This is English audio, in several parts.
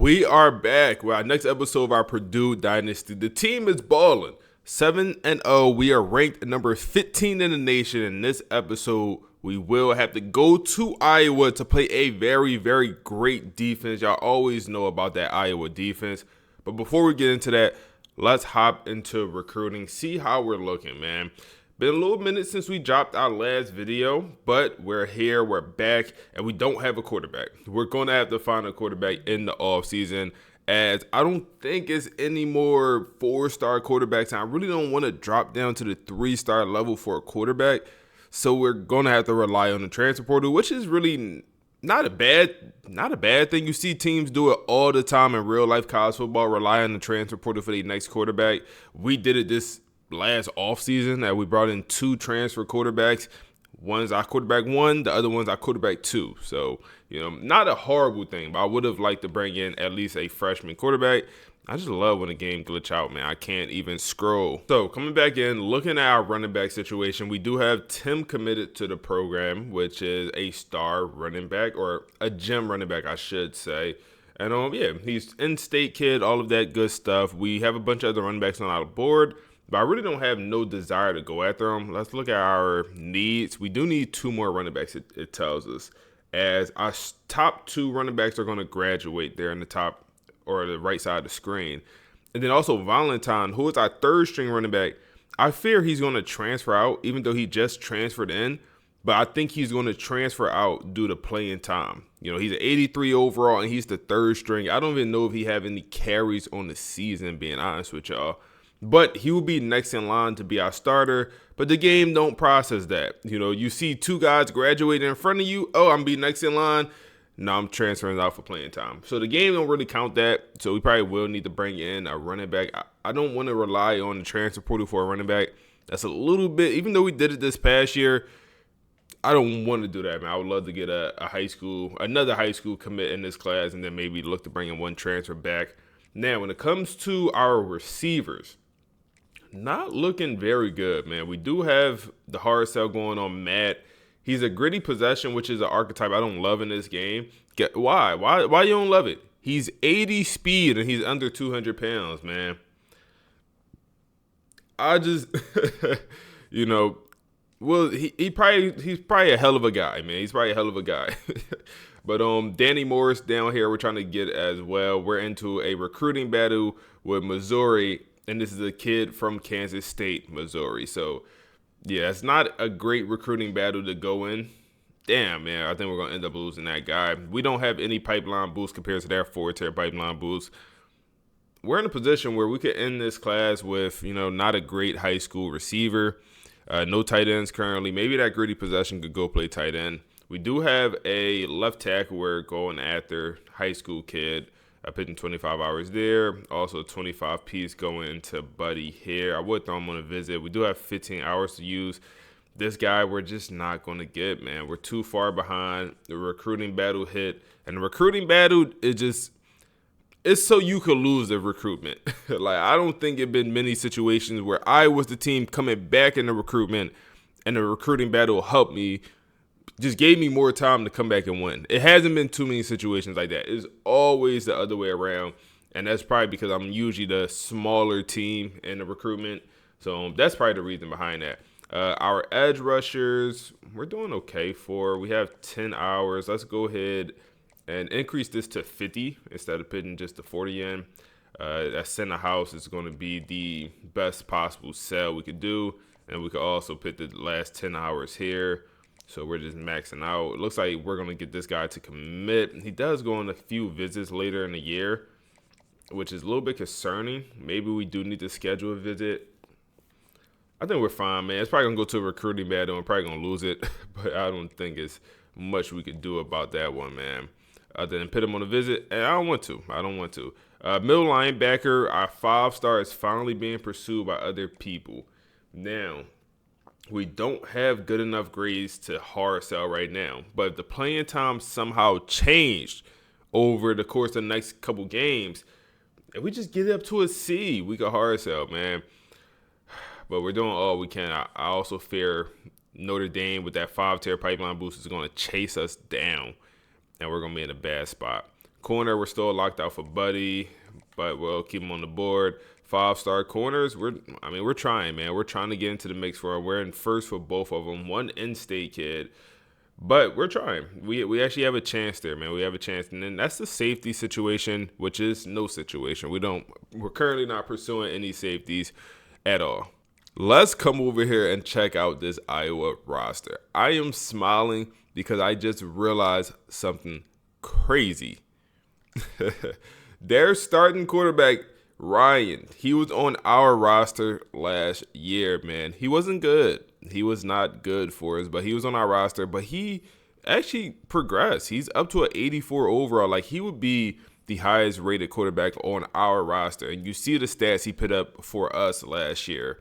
We are back with our next episode of our Purdue dynasty. The team is balling 7-0. We are ranked number 15 in the nation. In this episode, we will have to go to Iowa to play a very, very great defense. Y'all always know about that Iowa defense. But before we get into that, let's hop into recruiting, see how we're looking, man. Been a little minute since we dropped our last video, but we're here, we're back, and we don't have a quarterback. We're going to have to find a quarterback in the offseason, as I don't think it's any more 4-star quarterbacks. And I really don't want to drop down to the 3-star level for a quarterback. So we're going to have to rely on the transfer portal, which is really not a bad thing. You see teams do it all the time in real life college football, rely on the transfer portal for their next quarterback. We did it this last offseason that we brought in 2 transfer quarterbacks. One's our quarterback 1, the other one's our quarterback 2. So, not a horrible thing, but I would have liked to bring in at least a freshman quarterback. I just love when the game glitch out, man. I can't even scroll. So coming back in, looking at our running back situation, we do have Tim committed to the program, which is a star running back, or a gem running back, I should say. And he's in-state kid, all of that good stuff. We have a bunch of other running backs on our board, but I really don't have no desire to go after them. Let's look at our needs. We do need 2 more running backs, it tells us, as our top 2 running backs are going to graduate there in the top or the right side of the screen. And then also Valentine, who is our 3rd string running back. I fear he's going to transfer out, even though he just transferred in. But I think he's going to transfer out due to playing time. He's an 83 overall, and he's the 3rd string. I don't even know if he have any carries on the season, being honest with y'all. But he will be next in line to be our starter. But the game don't process that. You see 2 guys graduating in front of you. Oh, I'm be next in line. No, I'm transferring out for playing time. So the game don't really count that. So we probably will need to bring in a running back. I don't want to rely on the transfer portal for a running back. That's a little bit, even though we did it this past year, I don't want to do that, man. I would love to get another high school commit in this class, and then maybe look to bring in 1 transfer back. Now, when it comes to our receivers, not looking very good, man. We do have the hard sell going on Matt. He's a gritty possession, which is an archetype I don't love in this game. Why? Why you don't love it? He's 80 speed and he's under 200 pounds, man. I just, well, he's probably a hell of a guy, man. He's probably a hell of a guy. But Danny Morris down here, we're trying to get as well. We're into a recruiting battle with Missouri, and this is a kid from Kansas State, Missouri. So, yeah, it's not a great recruiting battle to go in. Damn, man, I think we're going to end up losing that guy. We don't have any pipeline boost compared to their 4-tier pipeline boost. We're in a position where we could end this class with, not a great high school receiver. No tight ends currently. Maybe that gritty possession could go play tight end. We do have a left tackle we're going after, high school kid. I put in 25 hours there. Also 25 piece going into Buddy here. I would throw him on a visit. We do have 15 hours to use. This guy we're just not going to get, man. We're too far behind. The recruiting battle hit. And the recruiting battle it's so you could lose the recruitment. I don't think it been many situations where I was the team coming back in the recruitment and the recruiting battle helped me. Just gave me more time to come back and win. It hasn't been too many situations like that. It's always the other way around, and that's probably because I'm usually the smaller team in the recruitment. So that's probably the reason behind that. Our edge rushers, we're doing okay for. We have 10 hours. Let's go ahead and increase this to 50 instead of putting just the 40 in. That center house is going to be the best possible sell we could do, and we could also put the last 10 hours here. So we're just maxing out. It looks like we're going to get this guy to commit. He does go on a few visits later in the year, which is a little bit concerning. Maybe we do need to schedule a visit. I think we're fine, man. It's probably going to go to a recruiting battle and probably going to lose it. But I don't think it's much we could do about that one, man. Other than put him on a visit. And I don't want to. Middle linebacker, our 5-star is finally being pursued by other people. Now, we don't have good enough grades to hard sell right now. But if the playing time somehow changed over the course of the next couple games, if we just get it up to a C, we could hard sell, man. But we're doing all we can. I also fear Notre Dame with that 5-tier pipeline boost is going to chase us down, and we're going to be in a bad spot. Corner, we're still locked out for Buddy, but we'll keep him on the board. 5-star corners, we're trying, man. We're trying to get into the mix for them. We're in first for both of them. One in-state kid, but we're trying. We actually have a chance there, man. We have a chance, and then that's the safety situation, which is no situation. We're currently not pursuing any safeties at all. Let's come over here and check out this Iowa roster. I am smiling because I just realized something crazy. Their starting quarterback, Ryan, he was on our roster last year, man. He wasn't good. He was not good for us, but he was on our roster. But he actually progressed. He's up to an 84 overall. Like, he would be the highest rated quarterback on our roster. And you see the stats he put up for us last year.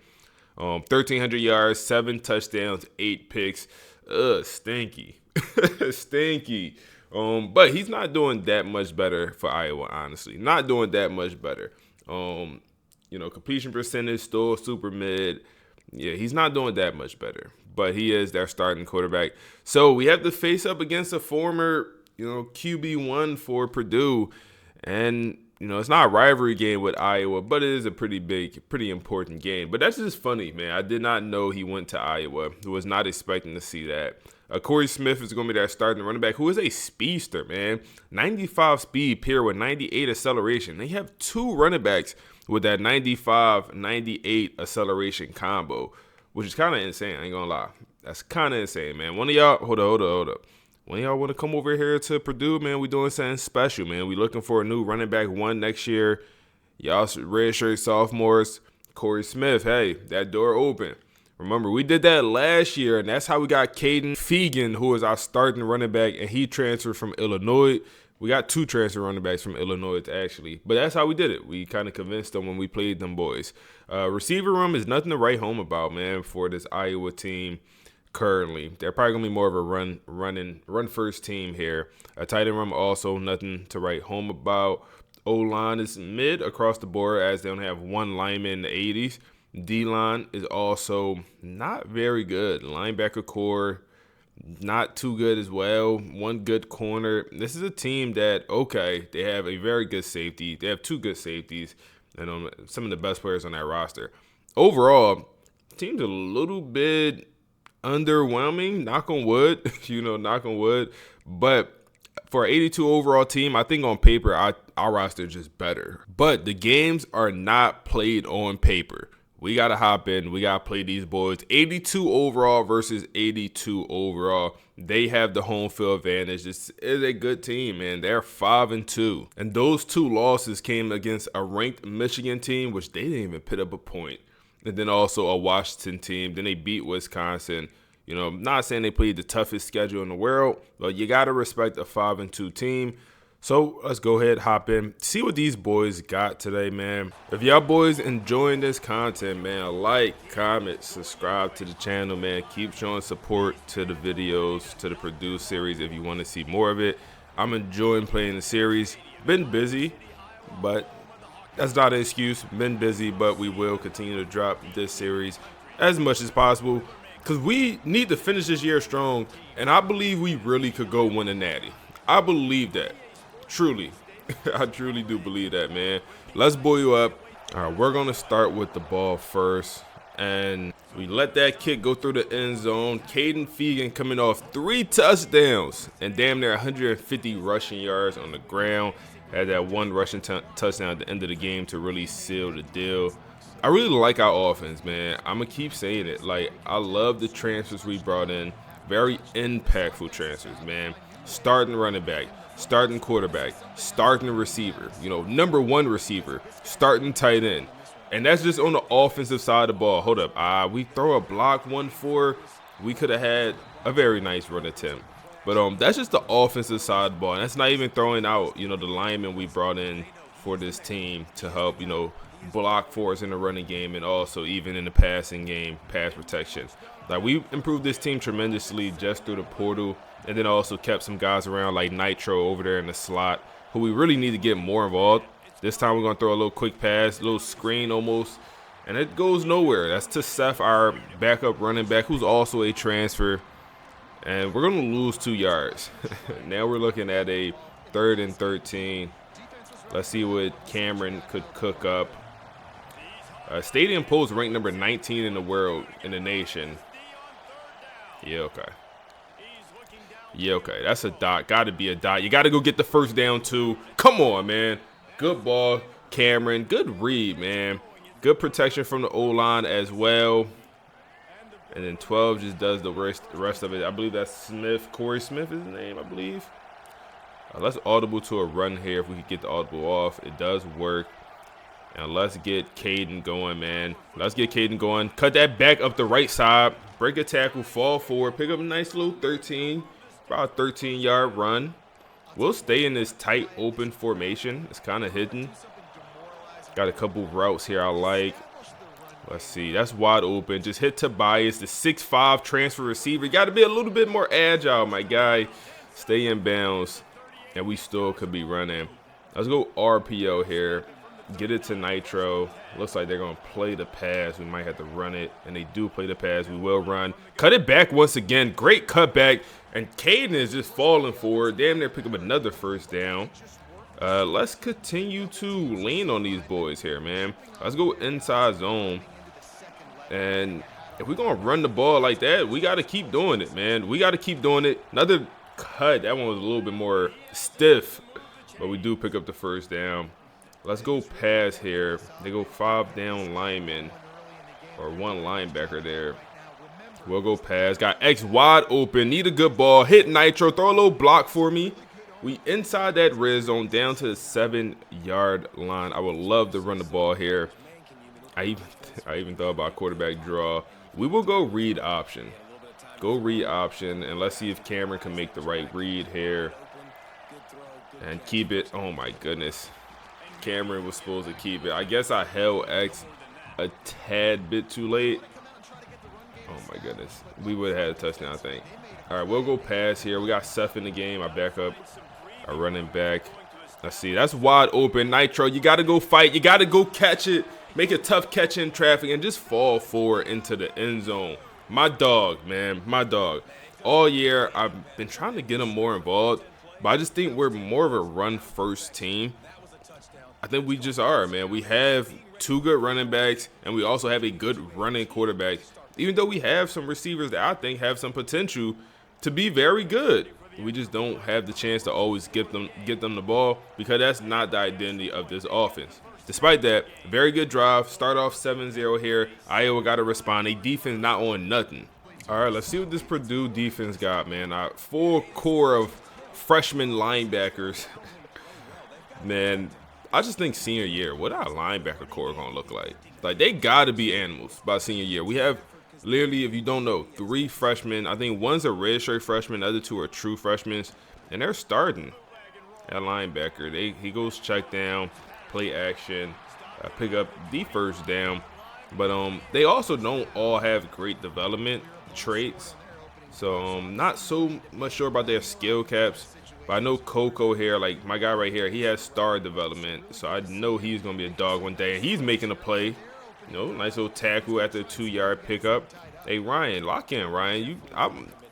1,300 yards, 7 touchdowns, 8 picks. Stinky. Stinky. But he's not doing that much better for Iowa, honestly. Not doing that much better. Completion percentage still super mid. Yeah, he's not doing that much better, but he is their starting quarterback. So we have to face up against a former, QB1 for Purdue, and it's not a rivalry game with Iowa, but it is a pretty big, pretty important game. But that's just funny, man. I did not know he went to Iowa. Was not expecting to see that. Corey Smith is going to be their starting running back, who is a speedster, man. 95 speed paired with 98 acceleration. They have 2 running backs with that 95, 98 acceleration combo, which is kind of insane. I ain't going to lie. That's kind of insane, man. One of y'all, hold up. One of y'all want to come over here to Purdue, man, we doing something special, man. We looking for a new running back 1 next year. Y'all redshirt sophomores. Corey Smith, hey, that door open. Remember, we did that last year, and that's how we got Caden Fegan, who is our starting running back, and he transferred from Illinois. We got 2 transfer running backs from Illinois, actually. But that's how we did it. We kind of convinced them when we played them boys. Receiver room is nothing to write home about, man, for this Iowa team currently. They're probably going to be more of a run first team here. A tight end room also nothing to write home about. O-line is mid across the board, as they only have 1 lineman in the 80s. D-line is also not very good. Linebacker core, not too good as well. 1 good corner. This is a team that, okay, they have a very good safety. They have 2 good safeties and some of the best players on that roster. Overall, team's a little bit underwhelming. Knock on wood, knock on wood. But for an 82 overall team, I think on paper, our roster is just better. But the games are not played on paper. We got to hop in. We got to play these boys. 82 overall versus 82 overall. They have the home field advantage. This is a good team, man. They're 5-2. And those 2 losses came against a ranked Michigan team, which they didn't even put up a point. And then also a Washington team. Then they beat Wisconsin. Not saying they played the toughest schedule in the world, but you got to respect a 5-2 team. So let's go ahead, hop in, see what these boys got today, man. If y'all boys enjoying this content, man, like, comment, subscribe to the channel, man. Keep showing support to the videos, to the Purdue series if you want to see more of it. I'm enjoying playing the series. Been busy, but that's not an excuse. Been busy, but we will continue to drop this series as much as possible because we need to finish this year strong, and I believe we really could go win a natty. I believe that. Truly. I truly do believe that, man. Let's buoy you up. All right, we're going to start with the ball first. And we let that kick go through the end zone. Caden Fegan coming off 3 touchdowns and damn near 150 rushing yards on the ground. Had that 1 rushing touchdown at the end of the game to really seal the deal. I really like our offense, man. I'm going to keep saying it. Like, I love the transfers we brought in. Very impactful transfers, man. Starting running back. Starting quarterback, starting receiver, number 1 receiver, starting tight end. And that's just on the offensive side of the ball. Hold up. We throw a block 1-4. We could have had a very nice run attempt. But that's just the offensive side of the ball. And that's not even throwing out, the linemen we brought in for this team to help, block for us in the running game and also even in the passing game, pass protection. Like, we improved this team tremendously just through the portal. And then also kept some guys around like Nitro over there in the slot, who we really need to get more involved. This time we're going to throw a little quick pass, a little screen almost, and it goes nowhere. That's to Seth, our backup running back, who's also a transfer. And we're going to lose 2 yards. Now we're looking at a 3rd and 13. Let's see what Cameron could cook up. Stadium Post ranked number 19 in the world, in the nation. Yeah, okay. Yeah, okay. That's a dot. Got to be a dot. You got to go get the first down, too. Come on, man. Good ball, Cameron. Good read, man. Good protection from the O-line as well. And then 12 just does the rest of it. I believe that's Smith. Corey Smith is his name, I believe. Let's audible to a run here if we could get the audible off. It does work. And let's get Caden going, man. Let's get Caden going. Cut that back up the right side. Break a tackle, fall forward. Pick up a nice little 13. About a 13-yard run. We'll stay in this tight, open formation. It's kind of hidden. Got a couple routes here I like. Let's see. That's wide open. Just hit Tobias, the 6'5" transfer receiver. Got to be a little bit more agile, my guy. Stay in bounds. And we still could be running. Let's go RPO here. Get it to Nitro. Looks like they're going to play the pass. We might have to run it. And they do play the pass. We will run. Cut it back once again. Great cutback. And Caden is just falling forward. Damn near pick up another first down. Let's continue to lean on these boys here, man. Let's go inside zone. And if we're going to run the ball like that, we got to keep doing it, man. We got to keep doing it. Another cut. That one was a little bit more stiff. But we do pick up the first down. Let's go pass here. They go 5 down linemen. Or 1 linebacker there. We'll go pass. Got X wide open. Need a good ball. Hit Nitro. Throw a little block for me. We inside that red zone down to the 7-yard line. I would love to run the ball here. I even thought about quarterback draw. We will go read option. Go read option. And let's see if Cameron can make the right read here. And keep it. Oh, my goodness. Cameron was supposed to keep it. I guess I held X a tad bit too late. Oh, my goodness. We would have had a touchdown, I think. All right, we'll go pass here. We got Seth in the game. I back up. Our running back. Let's see. That's wide open. Nitro, you got to go fight. You got to go catch it. Make a tough catch in traffic and just fall forward into the end zone. My dog, man. My dog. All year, I've been trying to get him more involved, but I just think we're more of a run-first team. I think we just are, man. We have 2 good running backs, and we also have a good running quarterback, even though we have some receivers that I think have some potential to be very good. We just don't have the chance to always get them the ball because that's not the identity of this offense. Despite that, very good drive. Start off 7-0 here. Iowa got to respond. A defense not on nothing. All right, let's see what this Purdue defense got, man. Our full core of freshman linebackers. Man, I just think senior year, what our linebacker core going to look like? Like, they got to be animals by senior year. We have literally, if you don't know, 3 freshmen. I think one's a redshirt freshman. The other 2 are true freshmen. And they're starting at linebacker. He goes check down, play action, pick up the first down. But they also don't all have great development traits. So not so much sure about their skill caps. But I know Coco here, like my guy right here, he has star development. So I know he's going to be a dog one day. And he's making a play. You know, nice little tackle after a 2-yard pickup. Hey, Ryan, lock in, Ryan.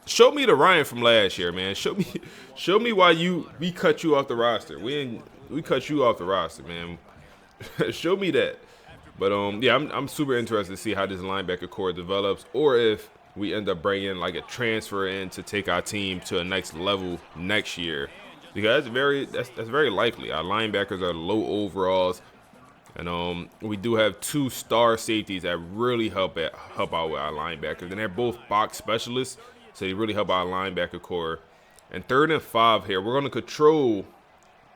Show me the Ryan from last year, man. Show me why we cut you off the roster. We cut you off the roster, man. Show me that. But yeah, I'm super interested to see how this linebacker core develops, or if we end up bringing like a transfer in to take our team to a next level next year, because that's very likely. Our linebackers are low overalls. And we do have 2 star safeties that really help out with our linebackers. And they're both box specialists, so they really help our linebacker core. And 3rd and 5 here, we're going to control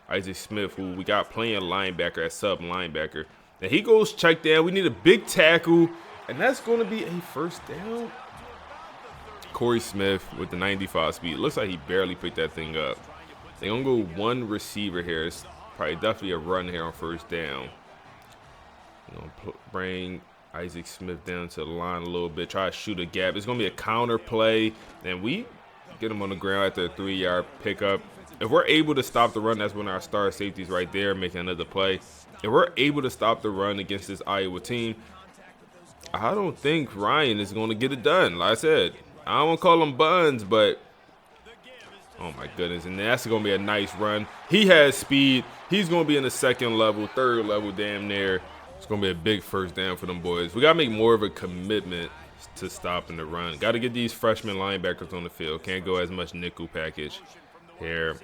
Isaac Smith, who we got playing linebacker at sub linebacker. And he goes check down. We need a big tackle, and that's going to be a first down. Corey Smith with the 95 speed. Looks like he barely picked that thing up. They're going to go 1 receiver here. It's probably definitely a run here on first down. Bring Isaac Smith down to the line a little bit. Try to shoot a gap. It's going to be a counter play. And we get him on the ground after a 3-yard pickup. If we're able to stop the run, that's when our star safety's right there making another play. If we're able to stop the run against this Iowa team, I don't think Ryan is going to get it done. Like I said, I don't want to call him buns, but Oh, my goodness. And that's going to be a nice run. He has speed. He's going to be in the second level, third level, damn near. It's going to be a big first down for them boys. We got to make more of a commitment to stopping the run. Got to get these freshman linebackers on the field. Can't go as much nickel package here.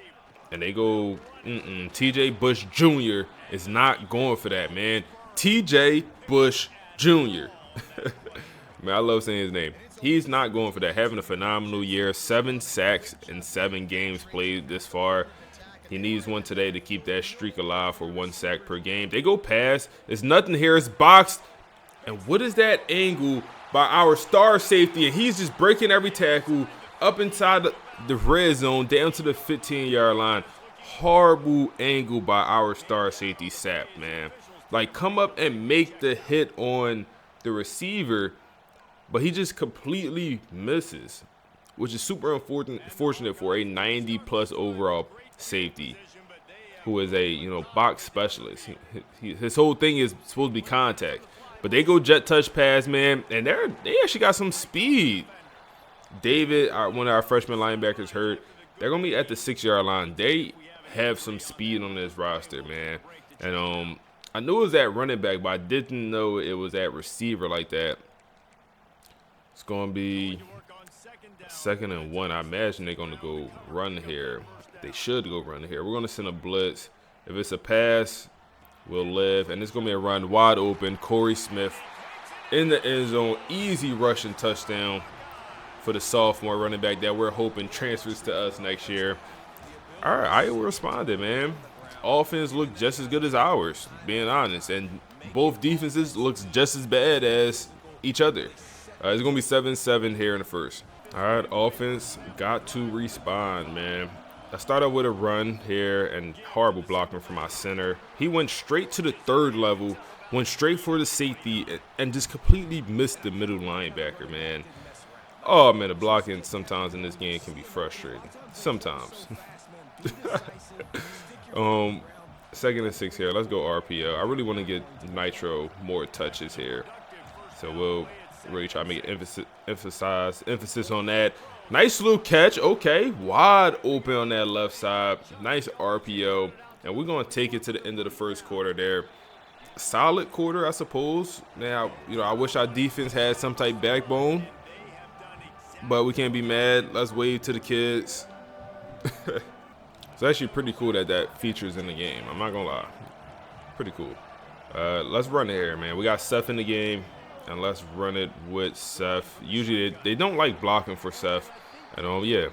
And they go, T.J. Bush Jr. is not going for that, man. T.J. Bush Jr. Man, I love saying his name. He's not going for that. Having a phenomenal year. 7 sacks in 7 games played this far. He needs one today to keep that streak alive for 1 sack per game. They go pass. There's nothing here. It's boxed. And what is that angle by our star safety? And he's just breaking every tackle up inside the red zone down to the 15-yard line. Horrible angle by our star safety, Sapp, man. Like, come up and make the hit on the receiver, but he just completely misses, which is super unfortunate for a 90-plus overall safety who is a box specialist. His whole thing is supposed to be contact, but they go jet touch pass, man, and they actually got some speed. David, one of our freshman linebackers, hurt. They're gonna be at the 6-yard line. They have some speed on this roster, man, and I knew it was at running back, but I didn't know it was at receiver like that. It's going to be 2nd and 1. I imagine they're going to go run here. They should go run here. We're going to send a blitz. If it's a pass, we'll live. And it's going to be a run wide open. Corey Smith in the end zone. Easy rushing touchdown for the sophomore running back that we're hoping transfers to us next year. All right, Iowa responded, man. Offense looked just as good as ours, being honest. And both defenses looks just as bad as each other. It's going to be 7-7 here in the first. All right, offense got to respond, man. I started with a run here and horrible blocking from my center. He went straight to the 3rd level, went straight for the safety, and just completely missed the middle linebacker, man. Oh, man, the blocking sometimes in this game can be frustrating. Sometimes. 2nd and 6 here. Let's go RPO. I really want to get Nitro more touches here. So we'll really try to make emphasis on that. Nice little catch. Okay, wide open on that left side. Nice RPO. And we're going to take it to the end of the first quarter there. Solid quarter, I suppose. Now, I wish our defense had some type backbone. But we can't be mad. Let's wave to the kids. It's actually pretty cool that features in the game. I'm not going to lie. Pretty cool. Let's run it here, man. We got Seth in the game. And let's run it with Seth. Usually they don't like blocking for Seth. And yeah,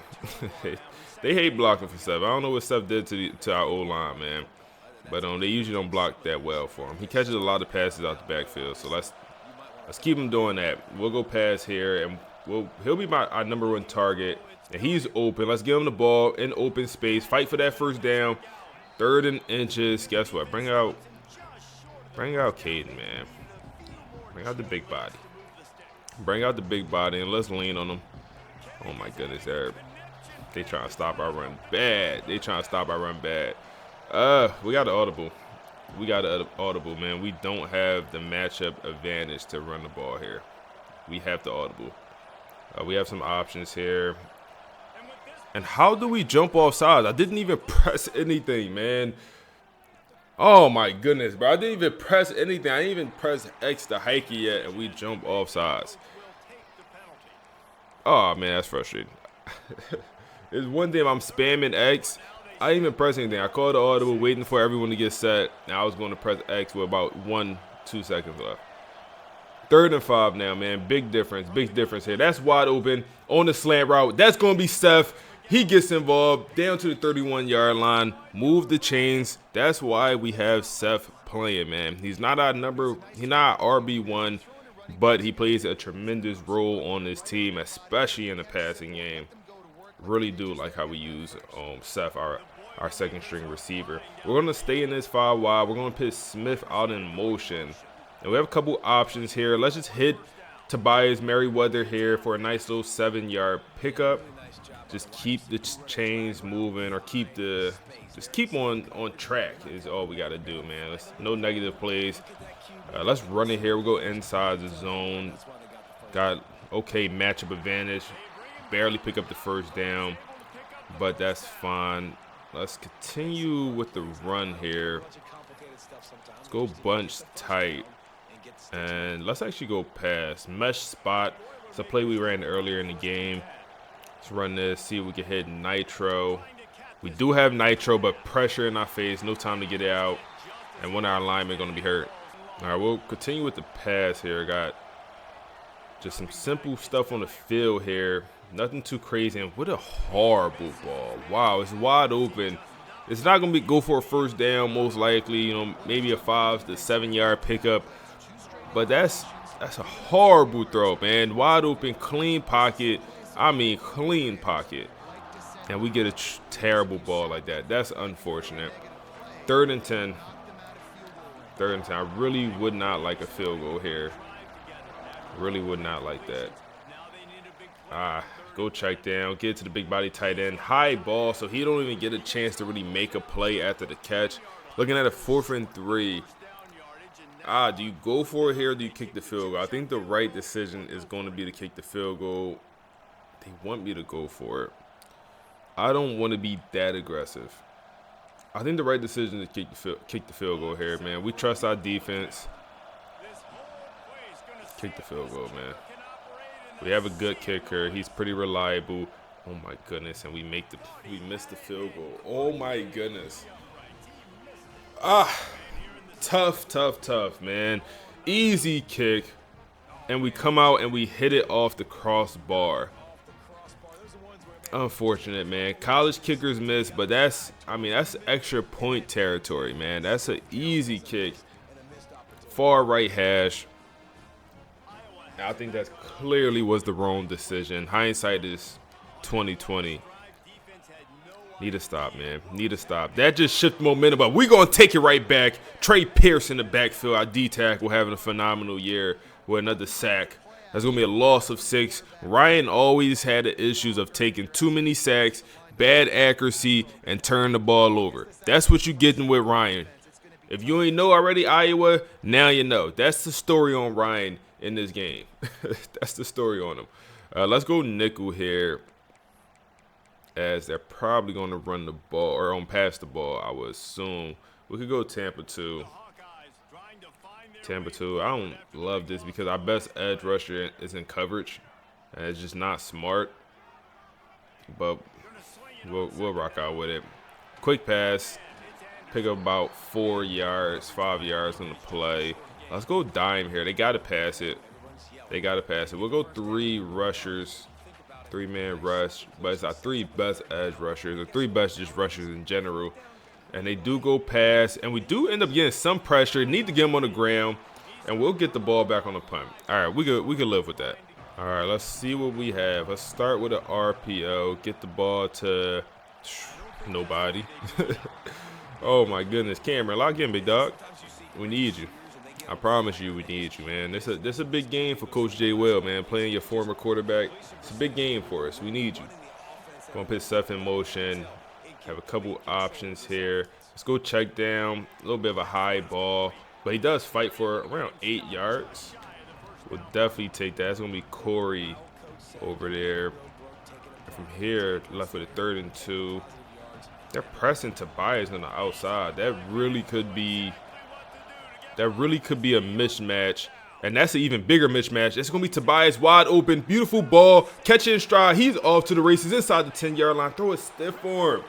they hate blocking for Seth. I don't know what Seth did to our O-line, man. But they usually don't block that well for him. He catches a lot of passes out the backfield. So let's keep him doing that. We'll go pass here, and he'll be our number 1 target. And he's open. Let's give him the ball in open space. Fight for that first down. 3rd and inches. Guess what? Bring out Caden, man. Bring out the big body. Bring out the big body and let's lean on them. Oh, my goodness. They trying to stop our run bad. We got an audible. Man. We don't have the matchup advantage to run the ball here. We have the audible. We have some options here. And how do we jump off sides? I didn't even press anything, man. Oh, my goodness, bro. I didn't even press anything. I didn't even press X to hike it yet, and we jump off sides. Oh, man, that's frustrating. There's one thing I'm spamming X. I didn't even press anything. I called the audible, waiting for everyone to get set. And I was going to press X with about 1-2 seconds left. 3rd and 5 now, man. Big difference here. That's wide open on the slant route. That's going to be Seth. He gets involved down to the 31-yard line. Move the chains. That's why we have Seth playing, man. He's not our RB1, but he plays a tremendous role on this team, especially in the passing game. Really do like how we use Seth, our second-string receiver. We're going to stay in this 5 wide. We're going to put Smith out in motion. And we have a couple options here. Let's just hit Tobias Merriweather here for a nice little 7-yard pickup. Just keep the chains moving, or keep on track is all we got to do, man. No negative plays. Let's run it here. We'll go inside the zone. Got okay matchup advantage. Barely pick up the first down. but that's fine. Let's continue with the run here. Let's go bunch tight. And let's actually go pass. Mesh spot. It's a play we ran earlier in the game. Let's run this, see if we can hit nitro. We do have nitro, but pressure in our face. No time to get it out. And one of our linemen going to be hurt. All right, we'll continue with the pass here. Got just some simple stuff on the field here. Nothing too crazy. And what a horrible ball. Wow, it's wide open. It's not going to go for a first down, most likely. You know, maybe a 5 to 7 yard pickup. But that's a horrible throw, man. Wide open, clean pocket. I mean, clean pocket. And we get a terrible ball like that. That's unfortunate. 3rd and 10. 3rd and 10. I really would not like a field goal here. Really would not like that. Go check down. Get to the big body tight end. High ball, so he don't even get a chance to really make a play after the catch. Looking at a 4th and 3. Do you go for it here or do you kick the field goal? I think the right decision is going to be to kick the field goal. They want me to go for it. I don't want to be that aggressive. I think the right decision is to kick the field goal here, man. We trust our defense. Kick the field goal, man. We have a good kicker. He's pretty reliable. Oh my goodness, and we missed the field goal. Oh my goodness. Tough, man. Easy kick. And we come out and we hit it off the crossbar. Unfortunate, man. College kickers miss, but that's extra point territory, man. That's an easy kick. Far right hash. I think that clearly was the wrong decision. Hindsight is 2020. Need to stop, man. Need to stop. That just shifted momentum, but we're going to take it right back. Trey Pierce in the backfield. Our D-tackle having a phenomenal year with another sack. That's going to be a loss of 6. Ryan always had the issues of taking too many sacks, bad accuracy, and turning the ball over. That's what you're getting with Ryan. If you ain't know already, Iowa, now you know. That's the story on Ryan in this game. That's the story on him. Let's go nickel here, as they're probably going to run the ball or pass the ball, I would assume. We could go Tampa 2. Tampa 2. I don't love this because our best edge rusher is in coverage, and it's just not smart. But we'll rock out with it. Quick pass. Pick up about 4 yards, 5 yards on the play. Let's go dime here. They got to pass it. We'll go 3 rushers. 3-man rush, but it's our 3 best edge rushers, or 3 best just rushers in general. And they do go pass, and we do end up getting some pressure. Need to get them on the ground, and we'll get the ball back on the punt. All right, we could live with that. All right, let's see what we have. Let's start with an RPO. Get the ball to nobody. Oh my goodness, Cameron, lock in, big dog. We need you. I promise you we need you, man. This is a big game for Coach Jay Will, man. Playing your former quarterback. It's a big game for us. We need you. Gonna put Seth in motion. Have a couple options here. Let's go check down. A little bit of a high ball. But he does fight for around 8 yards. We'll definitely take that. It's gonna be Corey over there. From here, left with a 3rd and 2. They're pressing Tobias on the outside. That really could be a mismatch, and that's an even bigger mismatch. It's going to be Tobias wide open, beautiful ball, catch it in stride. He's off to the races inside the 10-yard line. Throw it stiff for him.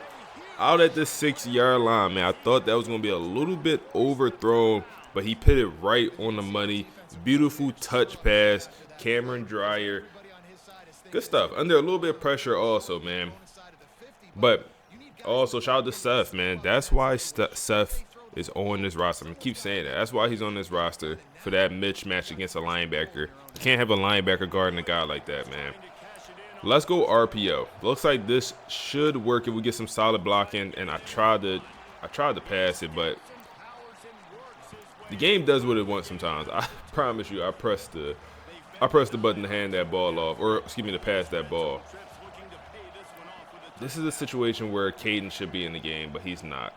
Out at the 6-yard line, man. I thought that was going to be a little bit overthrown, but he put it right on the money. Beautiful touch pass. Cameron Dreyer. Good stuff. Under a little bit of pressure also, man. But also, shout out to Seth, man. That's why Seth is on this roster. I'm going to keep saying that. That's why he's on this roster, for that mismatch against a linebacker. You can't have a linebacker guarding a guy like that, man. Let's go RPO. Looks like this should work if we get some solid blocking, and I tried to pass it, but the game does what it wants sometimes. I promise you, I pressed the button to hand that ball off, or excuse me, to pass that ball. This is a situation where Caden should be in the game, but he's not.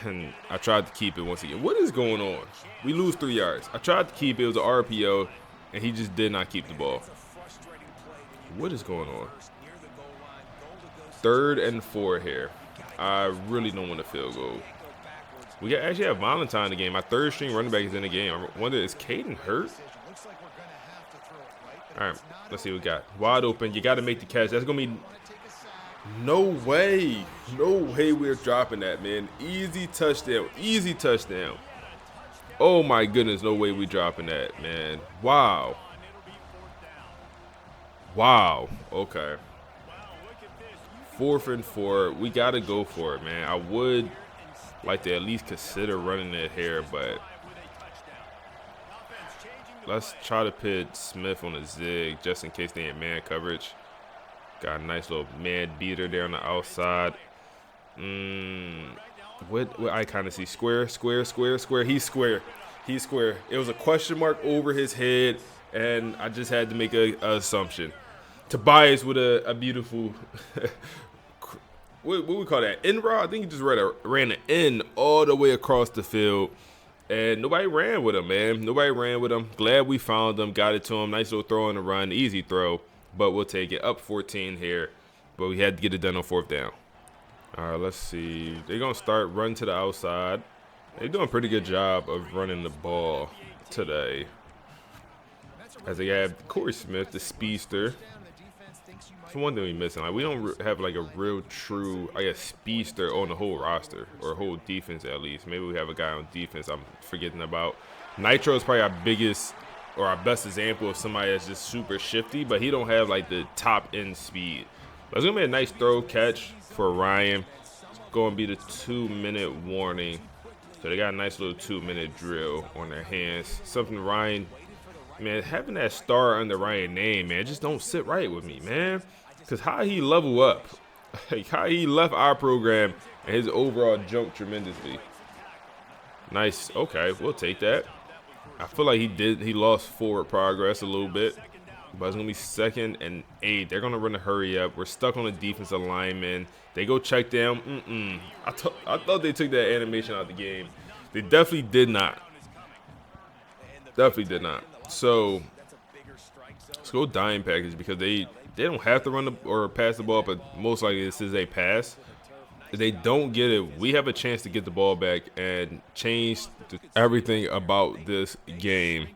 And I tried to keep it once again. What is going on? We lose 3 yards. I tried to keep it. It was an RPO, and he just did not keep the ball. What is going on? 3rd and 4 here. I really don't want a field goal. We actually have Valentine in the game. My 3rd string running back is in the game. I wonder, is Caden hurt? All right, let's see what we got. Wide open. You got to make the catch. That's going to be no way. No way we're dropping that, man. Easy touchdown. Easy touchdown. Oh, my goodness. No way we dropping that, man. Wow. Wow. Okay. 4th and 4. We got to go for it, man. I would like to at least consider running it here, but let's try to put Smith on a zig just in case they ain't man coverage. Got a nice little man beater there on the outside. What I kind of see? Square, square, square, square. He's square. He's square. It was a question mark over his head, and I just had to make a assumption. Tobias with a beautiful what we call that? In route? I think he just ran an in all the way across the field. And nobody ran with him, man. Nobody ran with him. Glad we found him. Got it to him. Nice little throw on the run. Easy throw. But we'll take it. Up 14 here. But we had to get it done on 4th down. All right, let's see. They're going to start run to the outside. They're doing a pretty good job of running the ball today. As they have Corey Smith, the speedster. That's one thing we're missing. Like, we don't have like a real true, I guess, speedster on the whole roster or whole defense at least. Maybe we have a guy on defense I'm forgetting about. Nitro is probably our biggest or our best example of somebody that's just super shifty, but he don't have like the top end speed. But it's gonna be a nice throw catch for Ryan. It's gonna be the 2-minute warning. So they got a nice little 2-minute drill on their hands. Something Ryan, man, having that star under Ryan's name, man, just don't sit right with me, man. Because how he level up, like how he left our program and his overall jump tremendously. Nice. Okay, we'll take that. I feel like he lost forward progress a little bit. But it's going to be 2nd and 8. They're going to run a hurry up. We're stuck on a defensive lineman. They go check down. I thought they took that animation out of the game. They definitely did not. Definitely did not. So let's go dime package because they don't have to run or pass the ball, but most likely this is a pass. If they don't get it, we have a chance to get the ball back and change everything about this game.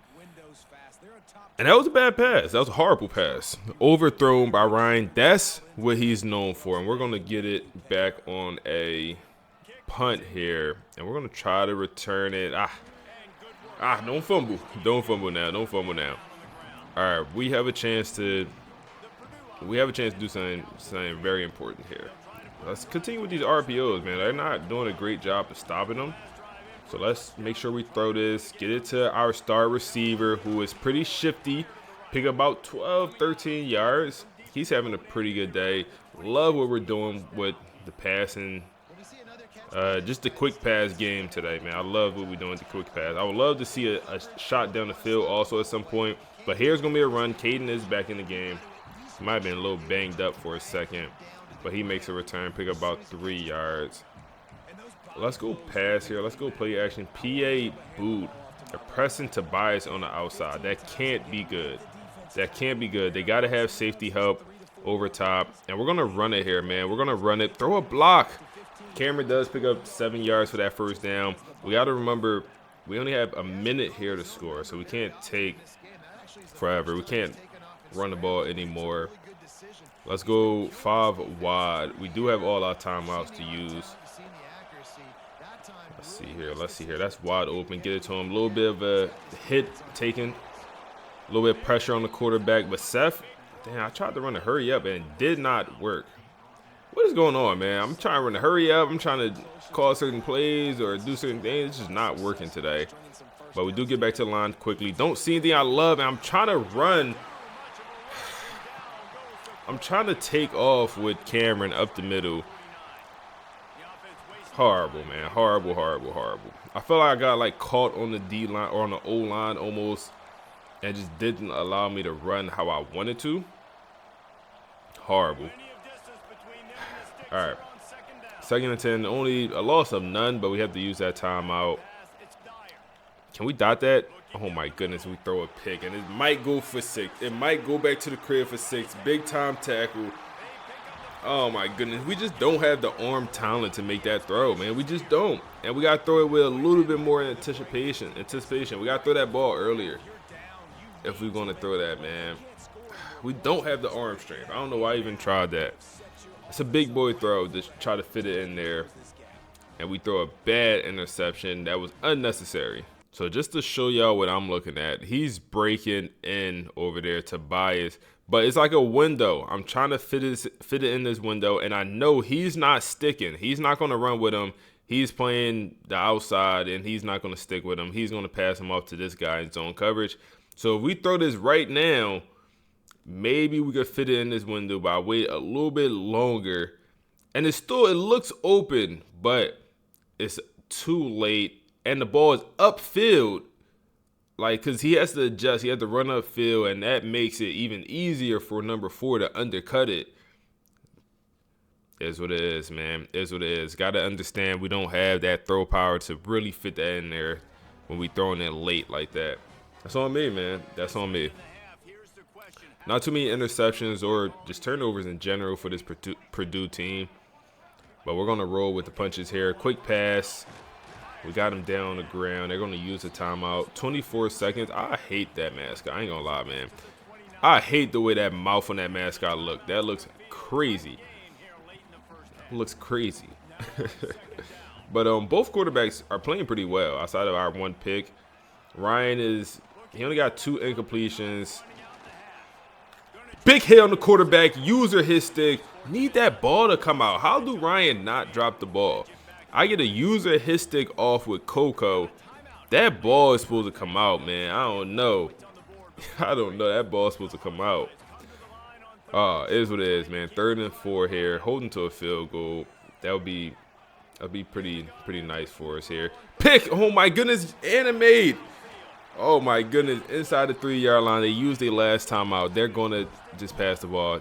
And that was a bad pass. That was a horrible pass. Overthrown by Ryan. That's what he's known for. And we're going to get it back on a punt here. And we're going to try to return it. Don't fumble. Don't fumble now. Don't fumble now. All right, we have a chance to do something very important here. Let's continue with these RPOs, man. They're not doing a great job of stopping them. So let's make sure we throw this, get it to our star receiver, who is pretty shifty, pick about 12, 13 yards. He's having a pretty good day. Love what we're doing with the passing. Just the quick pass game today, man. I love what we're doing with the quick pass. I would love to see a shot down the field also at some point. But here's going to be a run. Caden is back in the game. He might have been a little banged up for a second. But he makes a return, pick up about 3 yards. Let's go pass here. Let's go play action. PA boot. They're pressing Tobias on the outside. That can't be good. That can't be good. They got to have safety help over top. And we're going to run it here, man. We're going to run it. Throw a block. Cameron does pick up 7 yards for that 1st down. We got to remember, we only have a minute here to score, so we can't take forever. We can't run the ball anymore. Let's go 5 wide. We do have all our timeouts to use. Let's see here. Let's see here. That's wide open. Get it to him. A little bit of a hit taken. A little bit of pressure on the quarterback. But Seth, damn, I tried to run a hurry up and it did not work. What is going on, man? I'm trying to run a hurry up. I'm trying to call certain plays or do certain things. It's just not working today. But we do get back to the line quickly. Don't see anything I love. And I'm trying to run. I'm trying to take off with Cameron up the middle. Horrible, man. Horrible, horrible, horrible. I feel like I got like caught on the D line or on the O line almost and just didn't allow me to run how I wanted to. Horrible. All right. 2nd and 10. Only a loss of none, but we have to use that timeout. Can we dot that? Oh, my goodness. We throw a pick, and it might go for 6. It might go back to the crib for 6. Big time tackle. Oh my goodness, we just don't have the arm talent to make that throw, man. We just don't. And we got to throw it with a little bit more anticipation. We got to throw that ball earlier if we're going to throw that, man. We don't have the arm strength. I don't know why I even tried that. It's a big boy throw to try to fit it in there. And we throw a bad interception that was unnecessary. So just to show y'all what I'm looking at, he's breaking in over there to Tobias. But it's like a window. I'm trying to fit it in this window, and I know he's not sticking. He's not going to run with him. He's playing the outside, and he's not going to stick with him. He's going to pass him off to this guy in zone coverage. So if we throw this right now, maybe we could fit it in this window, but I wait a little bit longer. And it looks open, but it's too late, and the ball is upfield. Like, because he has to adjust. He has to run upfield, and that makes it even easier for number 4 to undercut it. Is what it is, man. Is what it is. Got to understand we don't have that throw power to really fit that in there when we throwing it late like that. That's on me, man. That's on me. Not too many interceptions or just turnovers in general for this Purdue team. But we're going to roll with the punches here. Quick pass. We got him down on the ground. They're going to use a timeout. 24 seconds. I hate that mascot. I ain't going to lie, man. I hate the way that mouth on that mascot look. That looks crazy. Looks crazy. But both quarterbacks are playing pretty well outside of our one pick. Ryan he only got 2 incompletions. Big hit on the quarterback. User his stick. Need that ball to come out. How do Ryan not drop the ball? I get a user his stick off with Coco. That ball is supposed to come out, man. I don't know. I don't know. That ball is supposed to come out. It is what it is, man. 3rd and 4 here. Holding to a field goal. That'll be pretty nice for us here. Pick. Oh my goodness. Animate. Oh my goodness. Inside the 3-yard line. They used their last time out. They're gonna just pass the ball.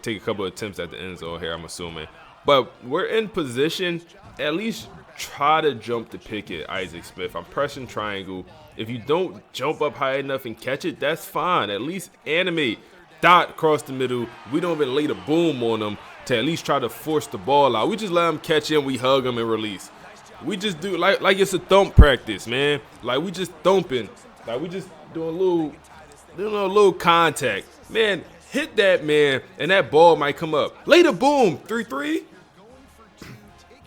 Take a couple of attempts at the end zone here, I'm assuming. But we're in position. At least try to jump the picket, Isaac Smith. I'm pressing triangle. If you don't jump up high enough and catch it, that's fine. At least animate. Dot across the middle. We don't even lay the boom on them to at least try to force the ball out. We just let them catch it and we hug them and release. We just do like it's a thump practice, man. Like we just thumping. Like we just doing a little contact. Man, hit that man and that ball might come up. Lay the boom. 3-3.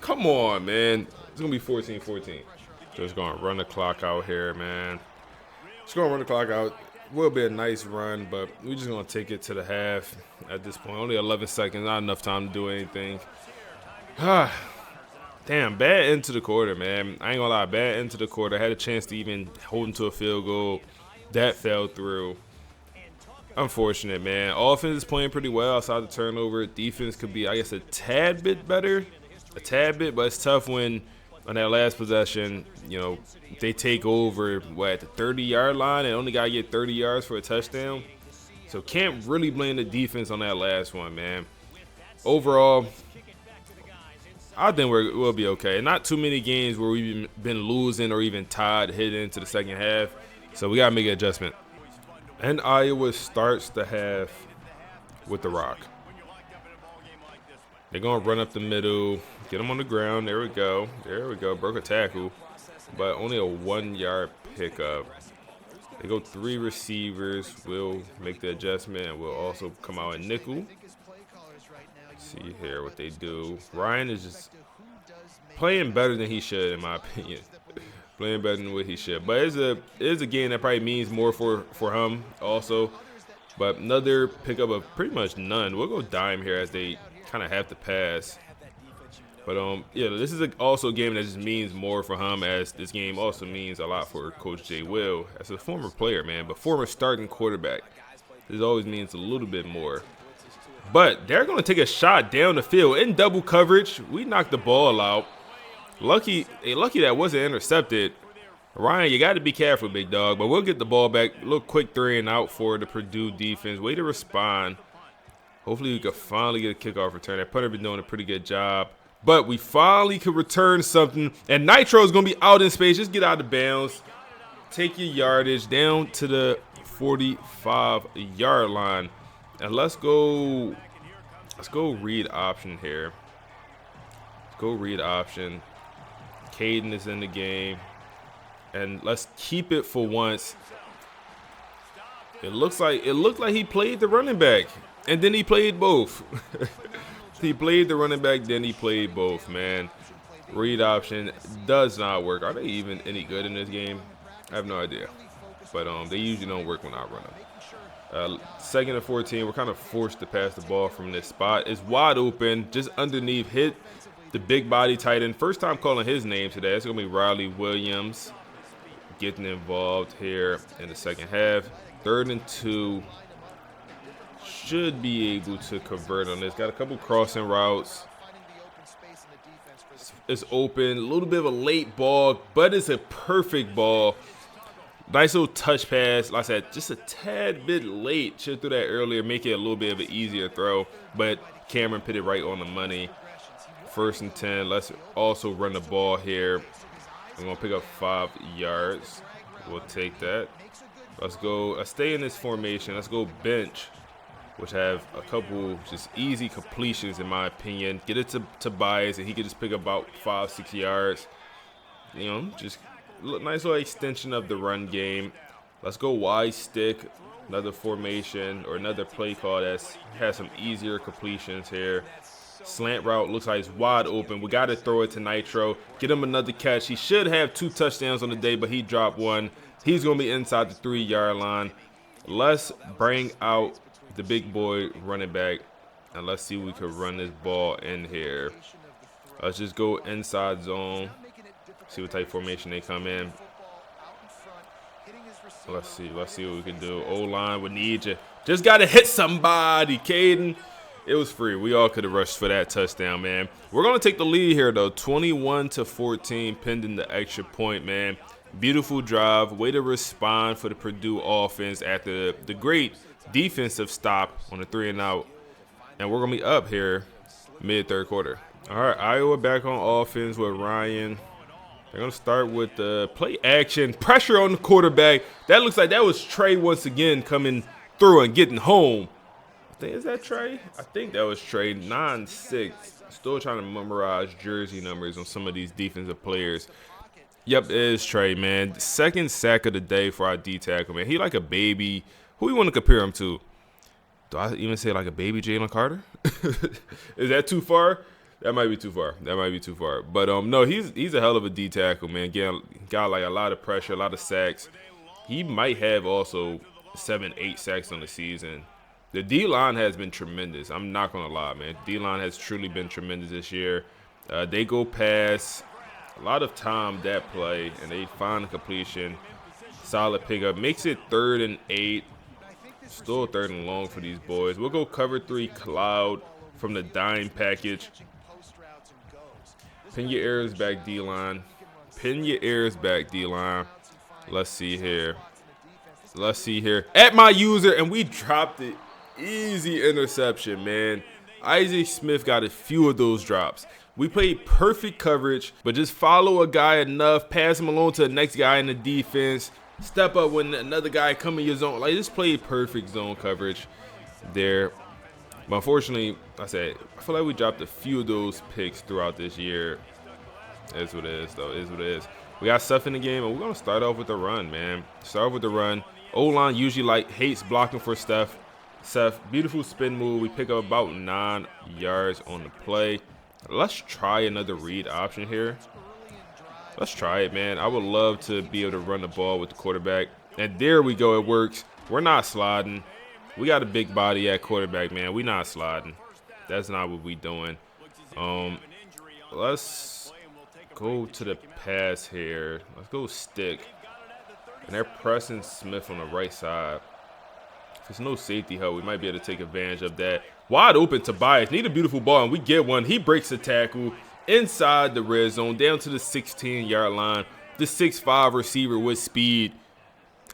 Come on, man. It's going to be 14-14. Just going to run the clock out here, man. Just going to run the clock out. Will be a nice run, but we're just going to take it to the half at this point. Only 11 seconds. Not enough time to do anything. Damn, bad end to the quarter, man. I ain't going to lie. Bad end to the quarter. I had a chance to even hold him to a field goal. That fell through. Unfortunate, man. Offense is playing pretty well outside the turnover. Defense could be, I guess, a tad bit better. A tad bit, but it's tough when on that last possession, they take over, at the 30-yard line and only got to get 30 yards for a touchdown. So can't really blame the defense on that last one, man. Overall, I think we'll be okay. Not too many games where we've been losing or even tied heading into the second half. So we got to make an adjustment. And Iowa starts the half with the rock. They're going to run up the middle, get him on the ground. There we go. Broke a tackle, but only a 1-yard pickup. They go 3 receivers. We'll make the adjustment, and we'll also come out in nickel. See here what they do. Ryan is just playing better than he should, in my opinion. Playing better than what he should. But it is a game that probably means more for him also. But another pickup of pretty much none. We'll go dime here as they kind of have to pass. But yeah, this is also a game that just means more for him, as this game also means a lot for Coach Jay Will as a former player, man, but former starting quarterback. This always means a little bit more. But they're going to take a shot down the field in double coverage. We knocked the ball out. Lucky that wasn't intercepted. Ryan, you got to be careful, big dog. But we'll get the ball back. A little quick 3 and out for the Purdue defense. Way to respond. Hopefully we can finally get a kickoff return. That punter been doing a pretty good job. But we finally could return something. And Nitro is going to be out in space. Just get out of bounds. Take your yardage down to the 45-yard line. And let's go Let's go read option here. Go read option. Caden is in the game. And let's keep it for once. It looked like he played the running back. And then he played both. He played the running back, then he played both, man. Read option does not work. Are they even any good in this game? I have no idea. But they usually don't work when I run them. 2nd and 14, we're kind of forced to pass the ball from this spot. It's wide open, just underneath, hit the big body tight end. First time calling his name today. It's going to be Riley Williams getting involved here in the second half. 3rd and 2. Should be able to convert on this. Got a couple crossing routes. It's open. A little bit of a late ball, but it's a perfect ball. Nice little touch pass. Like I said, just a tad bit late. Should have threw that earlier, make it a little bit of an easier throw. But Cameron put it right on the money. 1st and 10. Let's also run the ball here. I'm going to pick up 5 yards. We'll take that. Let's go. Let's stay in this formation. Let's go bench, which have a couple just easy completions in my opinion. Get it to Tobias, and he can just pick up about 5-6 yards. You know, just nice little extension of the run game. Let's go wide stick, another formation or another play call that has some easier completions here. Slant route looks like it's wide open. We got to throw it to Nitro. Get him another catch. He should have 2 touchdowns on the day, but he dropped 1. He's going to be inside the 3-yard line. Let's bring out the big boy running back, and let's see if we can run this ball in here. Let's just go inside zone. See what type of formation they come in. Let's see what we can do. O-line, we need you. Just got to hit somebody, Caden. It was free. We all could have rushed for that touchdown, man. We're going to take the lead here, though. 21-14, pending the extra point, man. Beautiful drive. Way to respond for the Purdue offense after the great defensive stop on the 3-and-out. And we're going to be up here mid-3rd quarter. All right, Iowa back on offense with Ryan. They're going to start with the play action. Pressure on the quarterback. That looks like that was Trey once again coming through and getting home. Is that Trey? I think that was Trey. 9-6. Still trying to memorize jersey numbers on some of these defensive players. Yep, it is Trey, man. 2nd sack of the day for our D-tackle, man. He like a baby. Who you want to compare him to? Do I even say like a baby Jalen Carter? Is that too far? That might be too far. But no, he's a hell of a D-tackle, man. Again, got like a lot of pressure, a lot of sacks. He might have also 7-8 sacks on the season. The D-line has been tremendous. I'm not going to lie, man. D-line has truly been tremendous this year. They go past a lot of time that play, and they find a completion. Solid pickup. Makes it 3rd and 8. Still 3rd and long for these boys. We'll go cover 3 cloud from the dime package. Pin your ears back, D-line. Pin your ears back, D-line. Let's see here. At my user, and we dropped it. Easy interception, man. Isaac Smith got a few of those drops. We played perfect coverage, but just follow a guy enough, pass him along to the next guy in the defense, step up when another guy come in your zone. Like, just played perfect zone coverage there. But unfortunately, I feel like we dropped a few of those picks throughout this year. Is what it is, though. Is what it is. We got stuff in the game, and we're going to start off with the run, man. Start off with the run. O-line usually hates blocking for Seth. Beautiful spin move. We pick up about 9 yards on the play. Let's try another read option here. Let's try it, man. I would love to be able to run the ball with the quarterback. And there we go. It works. We're not sliding. We got a big body at quarterback, man. We not sliding. That's not what we doing. Let's go to the pass here. Let's go stick. And they're pressing Smith on the right side. If there's no safety help, we might be able to take advantage of that. Wide open Tobias. Need a beautiful ball, and we get one. He breaks the tackle inside the red zone, down to the 16-yard line. The 6'5" receiver with speed.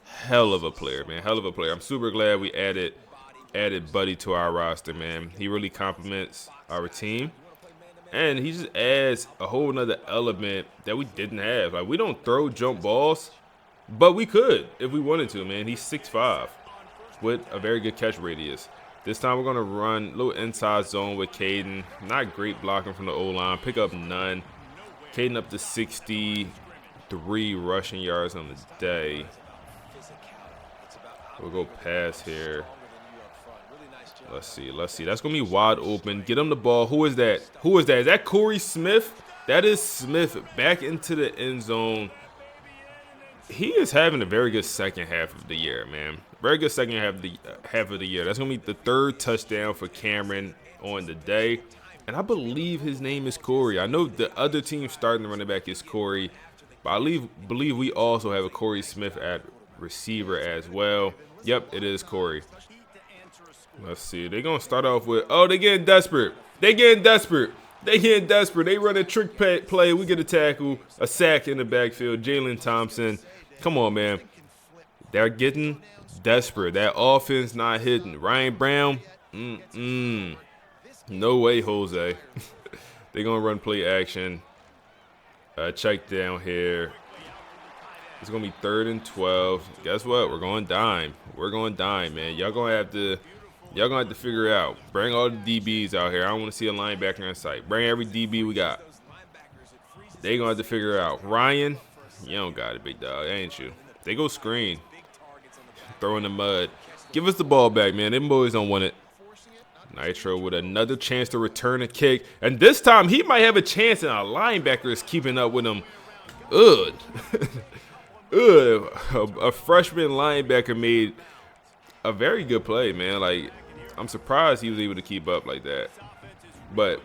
Hell of a player, man. Hell of a player. I'm super glad we added Buddy to our roster, man. He really complements our team. And he just adds a whole nother element that we didn't have. Like, we don't throw jump balls, but we could if we wanted to, man. He's 6'5" with a very good catch radius. This time we're going to run a little inside zone with Caden. Not great blocking from the O-line. Pick up none. Caden up to 63 rushing yards on the day. We'll go pass here. Let's see. That's going to be wide open. Get him the ball. Who is that? Is that Corey Smith? That is Smith back into the end zone. He is having a very good second half of the year, man. Very good second half of the year. That's going to be the 3rd touchdown for Cameron on the day. And I believe his name is Corey. I know the other team starting running back is Corey. But I believe we also have a Corey Smith at receiver as well. Yep, it is Corey. Let's see. They're going to start off with, oh, they're getting desperate. They run a trick play. We get a tackle, a sack in the backfield. Jalen Thompson. Come on, man. They're getting desperate. That offense not hitting. Ryan Brown. No way, Jose. They're going to run play action. Check down here. It's going to be 3rd and 12. Guess what? We're going dime. Man. Y'all going to have to figure it out. Bring all the DBs out here. I don't want to see a linebacker in sight. Bring every DB we got. They going to have to figure it out. Ryan, you don't got it, big dog, ain't you? They go screen. Throw in the mud. Give us the ball back, man. Them boys don't want it. Nitro with another chance to return a kick. And this time, he might have a chance, and a linebacker is keeping up with him. Ugh. A freshman linebacker made a very good play, man. Like, I'm surprised he was able to keep up like that. But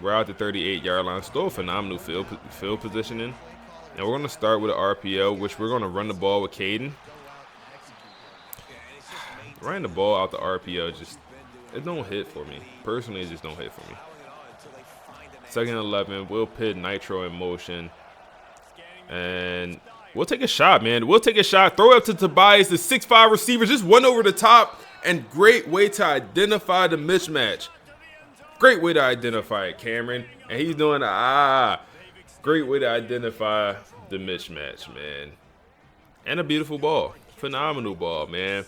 we're out the 38-yard line. Still phenomenal field positioning. And we're going to start with an RPO, which we're going to run the ball with Caden. Running the ball out the RPO, it don't hit for me. Personally, it just don't hit for me. 2nd and 11. We'll pit Nitro in motion. And we'll take a shot, man. Throw it up to Tobias, the 6'5 receiver. Just went over the top. And great way to identify the mismatch. Great way to identify it, Cameron. And he's doing great way to identify the mismatch, man. And a beautiful ball. Phenomenal ball, man.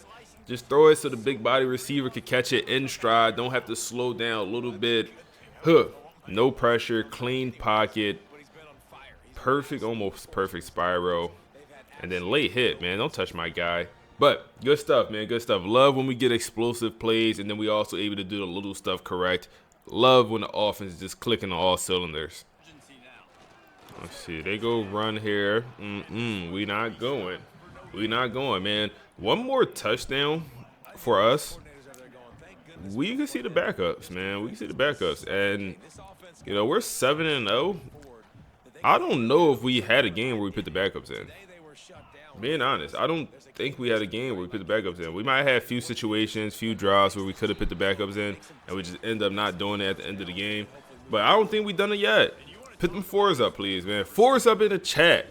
Just throw it so the big body receiver could catch it in stride. Don't have to slow down a little bit. No pressure. Clean pocket. Perfect, almost perfect spiral. And then late hit, man. Don't touch my guy. But good stuff, man. Good stuff. Love when we get explosive plays, and then we also able to do the little stuff correct. Love when the offense is just clicking on all cylinders. Let's see. They go run here. We not going, man. One more touchdown for us. We can see the backups, man. And, we're 7-0. I don't know if we had a game where we put the backups in. Being honest, I don't think we had a game where we put the backups in. We might have few situations, few drives where we could have put the backups in, and we just end up not doing it at the end of the game. But I don't think we've done it yet. Put them 4s up, please, man. 4s up in the chat.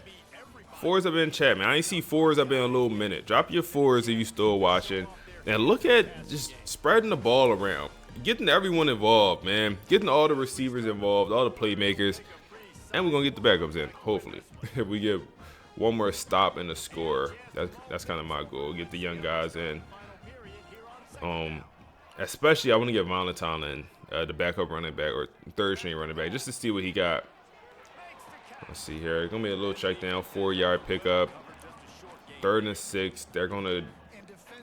4s up in the chat, man. I ain't see 4s up in a little minute. Drop your 4s if you still watching. And look at just spreading the ball around. Getting everyone involved, man. Getting all the receivers involved, all the playmakers. And we're going to get the backups in, hopefully. If we get one more stop and a score, that's kind of my goal. Get the young guys in. Especially, I want to get Valentine in, the backup running back or 3rd string running back, just to see what he got. Let's see here. It's going to be a little check down, 4-yard pickup. 3rd and 6. They're going to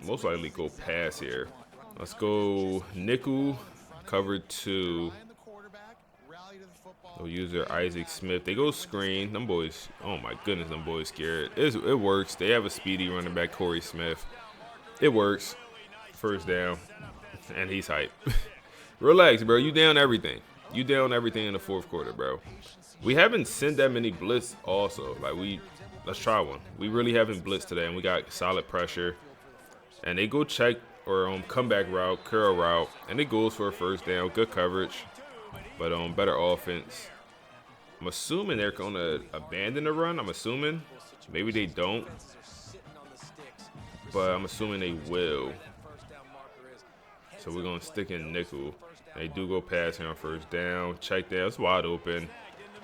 most likely go pass here. Let's go nickel, cover 2. They'll use their Isaac Smith. They go screen. Them boys, oh my goodness, them boys scared. It works. They have a speedy running back, Corey Smith. It works. 1st down. And he's hype. Relax, bro. You down everything. You down everything in the 4th quarter, bro. We haven't sent that many blitz also. Let's try one. We really haven't blitzed today, and we got solid pressure. And they go check or comeback route, curl route, and it goes for a 1st down. Good coverage. But better offense. I'm assuming they're going to abandon the run. I'm assuming. Maybe they don't. But I'm assuming they will. So we're going to stick in nickel. They do go pass here on 1st down. Check down. It's wide open.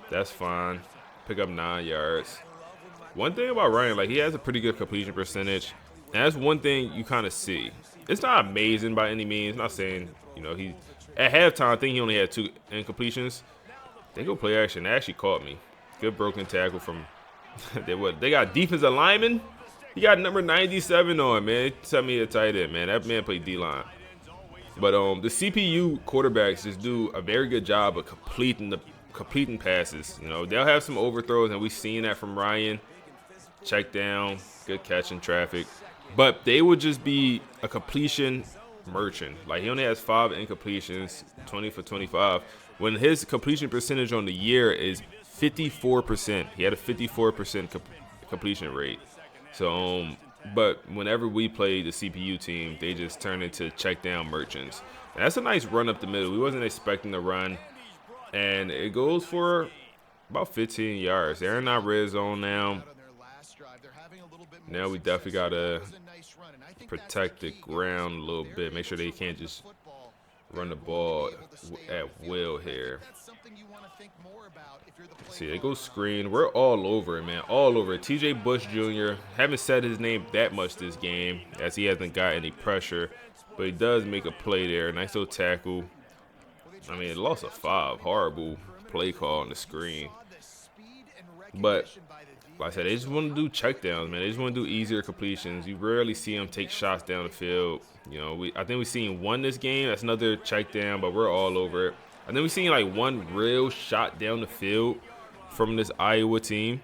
That's fine. Pick up 9 yards. One thing about Ryan, he has a pretty good completion percentage. And that's one thing you kind of see. It's not amazing by any means. Not saying, he at halftime, I think he only had 2 incompletions. They go play action. They actually caught me. Good broken tackle from they got defensive lineman. He got number 97 on, man. Tell me a tight end, man. That man played D-line. But the CPU quarterbacks just do a very good job of completing passes. They'll have some overthrows, and we've seen that from Ryan. Check down, good catch in traffic. But they would just be a completion merchant. Like, he only has 5 incompletions, 20 for 25. When his completion percentage on the year is 54%. He had a 54% completion rate. So, but whenever we play the CPU team, they just turn into check down merchants. And that's a nice run up the middle. We wasn't expecting the run. And it goes for about 15 yards. They're in our red zone now. Now we definitely got to protect the ground a little bit. Make sure they can't just run the ball at will here. See, they go screen. We're all over it, man. All over it. TJ Bush Jr. Haven't said his name that much this game, as he hasn't got any pressure. But he does make a play there. Nice little tackle. I mean, it lost a 5. Horrible play call on the screen. But like I said, they just want to do checkdowns, man. They just want to do easier completions. You rarely see them take shots down the field. I think we've seen 1 this game. That's another check down, but we're all over it. I think we've seen like 1 real shot down the field from this Iowa team,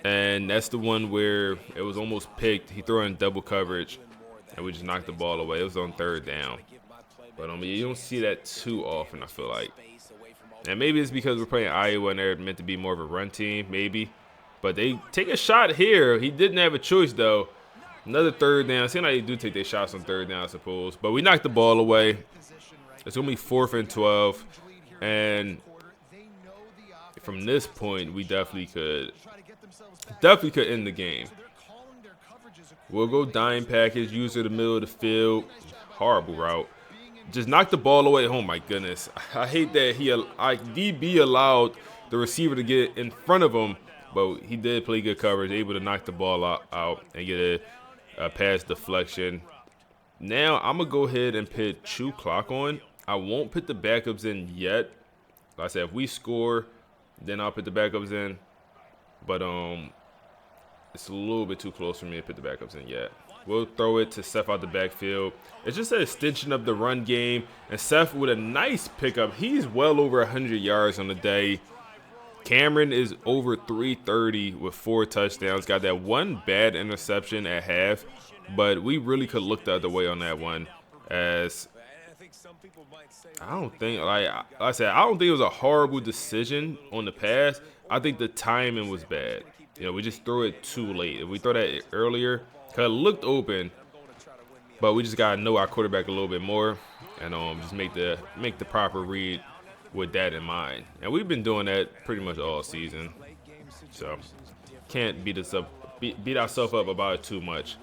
and that's the one where it was almost picked. He threw in double coverage, and we just knocked the ball away. It was on 3rd down. But you don't see that too often, I feel like. And maybe it's because we're playing Iowa and they're meant to be more of a run team, maybe. But they take a shot here. He didn't have a choice, though. Another 3rd down. Seems like they do take their shots on 3rd down, I suppose. But we knocked the ball away. It's going to be 4th and 12. And from this point, we definitely could end the game. We'll go dime package, use it in the middle of the field. Horrible route. Just knock the ball away. Oh, my goodness. I hate that DB allowed the receiver to get in front of him. But he did play good coverage, able to knock the ball out and get a pass deflection. Now, I'm going to go ahead and put chew clock on. I won't put the backups in yet. Like I said, if we score, then I'll put the backups in. But it's a little bit too close for me to put the backups in yet. We'll throw it to Seth out the backfield. It's just an extension of the run game. And Seth with a nice pickup. He's well over 100 yards on the day. Cameron is over 330 with 4 touchdowns. Got that 1 bad interception at half, but we really could look the other way on that one. As I don't think, like I said, I don't think it was a horrible decision on the pass. I think the timing was bad. We just threw it too late. If we throw that earlier, cause it looked open, but we just gotta know our quarterback a little bit more and just make the proper read with that in mind. And we've been doing that pretty much all season. So can't beat ourselves up about it too much.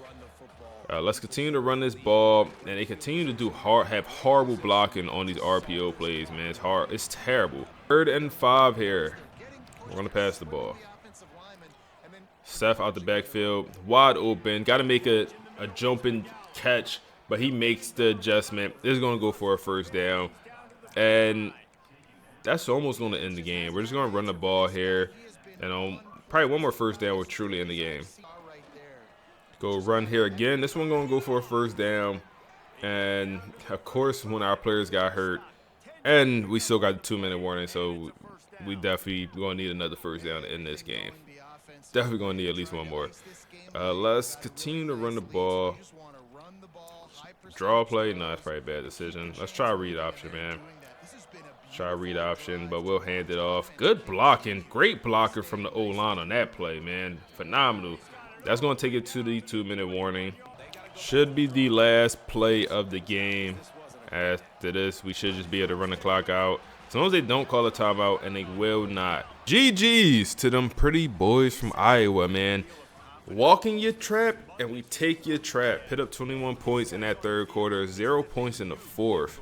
Let's continue to run this ball, and they continue to have horrible blocking on these RPO plays, man. It's hard. It's terrible. 3rd and 5 here. We're gonna pass the ball. Seth out the backfield, wide open. Got to make a jumping catch, but he makes the adjustment. This is gonna go for a 1st down, and that's almost going to end the game. We're just going to run the ball here. And probably 1 more 1st down will truly end the game. Go run here again. This one going to go for a 1st down. And, of course, when our players got hurt. And we still got the 2-minute warning. So we definitely going to need another 1st down to end this game. Definitely going to need at least 1 more. Let's continue to run the ball. Draw play. No, that's probably a bad decision. Let's try read option, man. Try read option, but we'll hand it off. Good blocking. Great blocker from the O-line on that play, man. Phenomenal. That's going to take it to the 2-minute warning. Should be the last play of the game. After this, we should just be able to run the clock out. As long as they don't call a timeout, and they will not. GG's to them pretty boys from Iowa, man. Walking your trap, and we take your trap. Hit up 21 points in that 3rd quarter, 0 points in the 4th.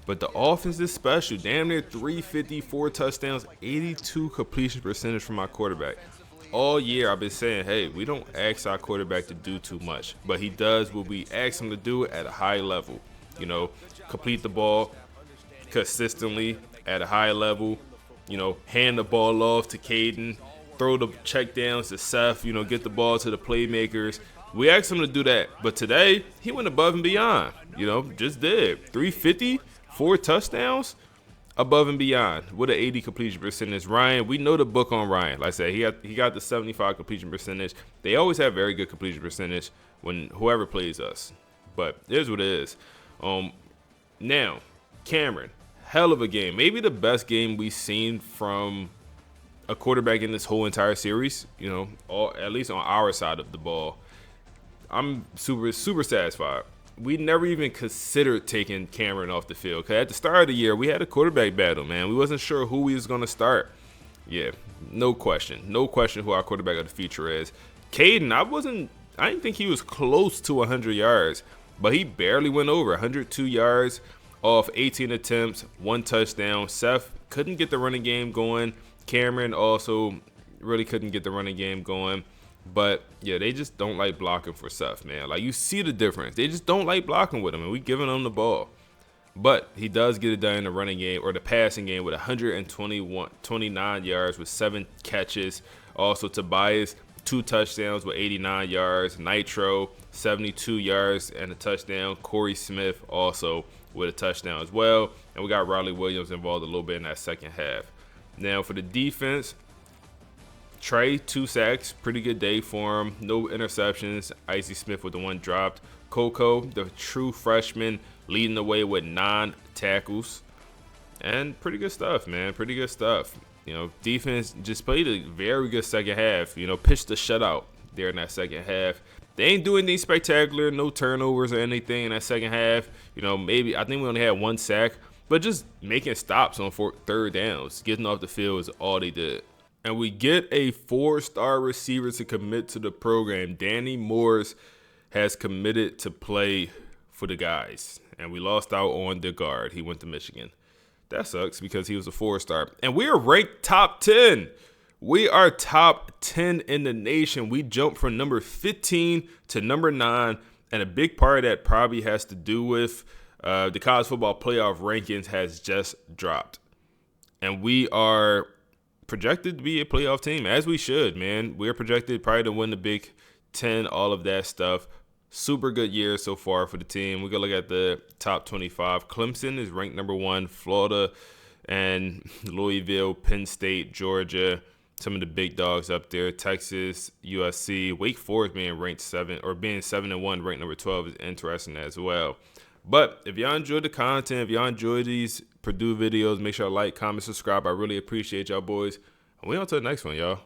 But the offense is special. Damn near 350, 4 touchdowns, 82 completion percentage from my quarterback. all year I've been saying, hey, we don't ask our quarterback to do too much, but he does what we ask him to do at a high level. You know, complete the ball consistently at a high level. You know, hand the ball off to Caden, throw the check downs to Seth. You know, get the ball to the playmakers. We asked him to do that, but today he went above and beyond. You know, just did 350, 4 touchdowns. Above and beyond with an 80 completion percentage. Ryan, we know the book on Ryan. Like I said, he got the 75 completion percentage. They always have very good completion percentage when whoever plays us. But here's what it is. Now, Cameron, hell of a game. Maybe the best game we've seen from a quarterback in this whole entire series. You know, at least on our side of the ball. I'm super satisfied. We never even considered taking Cameron off the field. Because at the start of the year, we had a quarterback battle, man. We wasn't sure who we was going to start. Yeah, no question. No question who our quarterback of the future is. Caden, I didn't think he was close to 100 yards. But he barely went over 102 yards off 18 attempts, 1 touchdown. Seth couldn't get the running game going. Cameron also really couldn't get the running game going. But, yeah, they just don't like blocking for Seth, man. Like, you see the difference. They just don't like blocking with him, and we giving him the ball. But he does get it done in the running game or the passing game with 129 yards with 7 catches. Also, Tobias, 2 touchdowns with 89 yards. Nitro, 72 yards and a touchdown. Corey Smith also with a touchdown as well. And we got Riley Williams involved a little bit in that second half. Now, for the defense, Trey, 2 sacks, pretty good day for him. No interceptions. Icy Smith with the 1 dropped. Coco, the true freshman, leading the way with 9 tackles. And pretty good stuff, man. Pretty good stuff. You know, defense just played a very good second half. You know, pitched a shutout there in that second half. They ain't doing anything spectacular, no turnovers or anything in that second half. You know, I think we only had 1 sack. But just making stops on 3rd downs, getting off the field is all they did. And we get a 4-star receiver to commit to the program. Danny Morris has committed to play for the guys. And we lost out on the guard. He went to Michigan. That sucks because he was a 4-star. And we are ranked top 10. We are top 10 in the nation. We jumped from number 15 to number 9. And a big part of that probably has to do with the college football playoff rankings has just dropped. And we are projected to be a playoff team, as we should, man. We're projected probably to win the Big Ten, all of that stuff. Super good year so far for the team. We're going to look at the top 25. Clemson is ranked number 1. Florida and Louisville, Penn State, Georgia, some of the big dogs up there. Texas, USC, Wake Forest being ranked 7 or being 7-1, ranked number 12 is interesting as well. But if y'all enjoy the content, if y'all enjoy these Purdue videos, make sure to like, comment, subscribe. I really appreciate y'all boys. And we on to the next one, y'all.